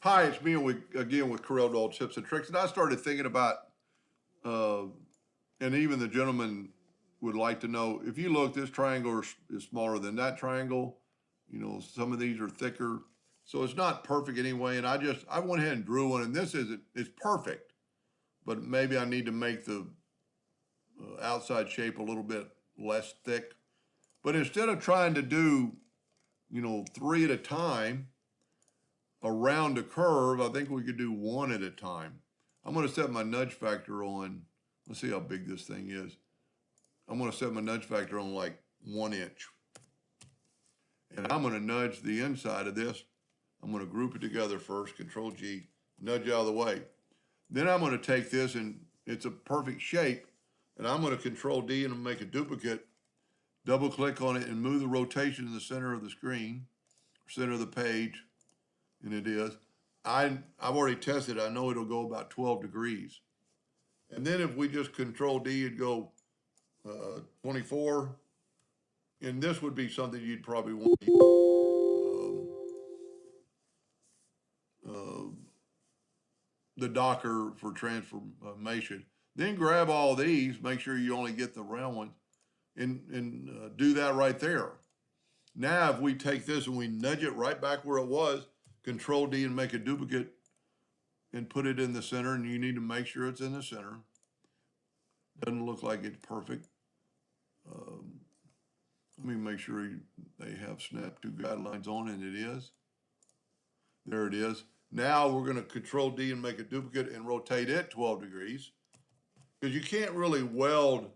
Hi, it's me again with Corel Doll Tips and Tricks. And I started thinking about, uh, and even the gentleman would like to know, if you look, this triangle is smaller than that triangle. You know, some of these are thicker. So it's not perfect anyway. And I went ahead and drew one, and it's perfect. But maybe I need to make the outside shape a little bit less thick. But instead of trying to do, three at a time, around a curve, I think we could do one at a time. I'm going to set my nudge factor on, let's see how big this thing is. I'm going to set my nudge factor on like 1 inch. And I'm going to nudge the inside of this. I'm going to group it together first, Control G, nudge out of the way. Then I'm going to take this, and it's a perfect shape, and I'm going to Control D and make a duplicate, double click on it and move the rotation in the center of the screen, center of the page, and it is. I've already tested it. I know it'll go about 12 degrees. And then if we just Control D and go 24, and this would be something you'd probably want the Docker for transformation. Then grab all these, make sure you only get the round ones, and do that right there. Now, if we take this and we nudge it right back where it was, Control D and make a duplicate and put it in the center, and you need to make sure it's in the center. Doesn't look like it's perfect. Let me make sure they have Snap 2 guidelines on, and it is. There it is. Now we're going to Control D and make a duplicate and rotate it 12 degrees. Because you can't really weld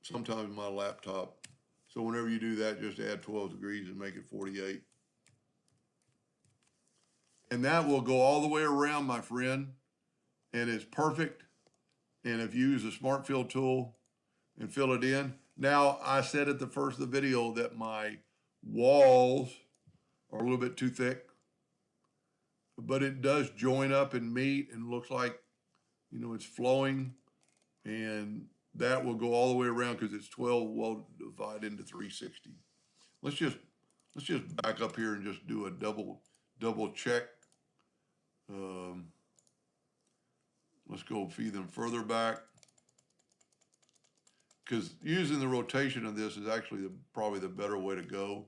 sometimes my laptop. So whenever you do that, just add 12 degrees and make it 48. And that will go all the way around, my friend. And it's perfect. And if you use the Smart Fill tool and fill it in. Now, I said at the first of the video that my walls are a little bit too thick, but it does join up and meet and looks like, it's flowing, and that will go all the way around because it's 12 well divided into 360. Let's just back up here and just do a double check. Let's go even further back, because using the rotation of this is actually probably the better way to go.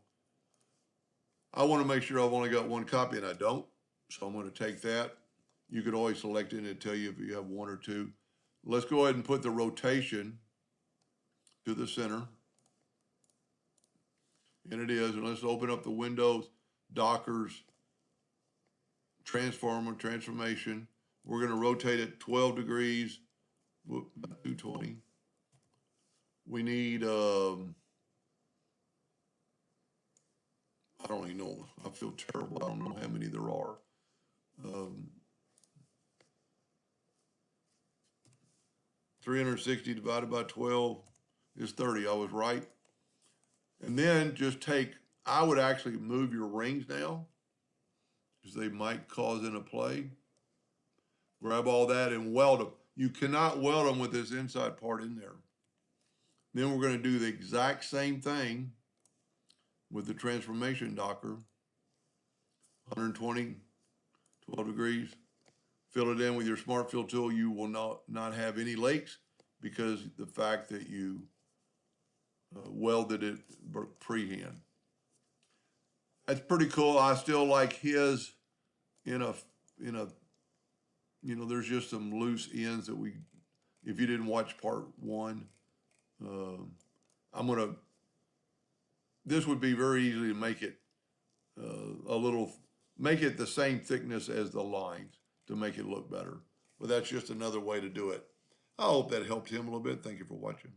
I want to make sure I've only got one copy, and I don't. So I'm going to take that. You could always select it and it'll tell you if you have one or two. Let's go ahead and put the rotation to the center. And it is. And let's open up the Windows, Docker's, transformation. We're going to rotate it 12 degrees, 220. We need, I don't even know. I feel terrible. I don't know how many there are. 360 divided by 12 is 30. I was right. And then just I would actually move your rings now, because they might cause interplay. Grab all that and weld them. You cannot weld them with this inside part in there. Then we're going to do the exact same thing with the transformation Docker. 120, 12 degrees. Fill it in with your Smart Fill tool. You will not have any leaks because the fact that you welded it pre-hand. That's pretty cool. I still like his there's just some loose ends that if you didn't watch part one, this would be very easy to make it make it the same thickness as the lines to make it look better. But that's just another way to do it. I hope that helped him a little bit. Thank you for watching.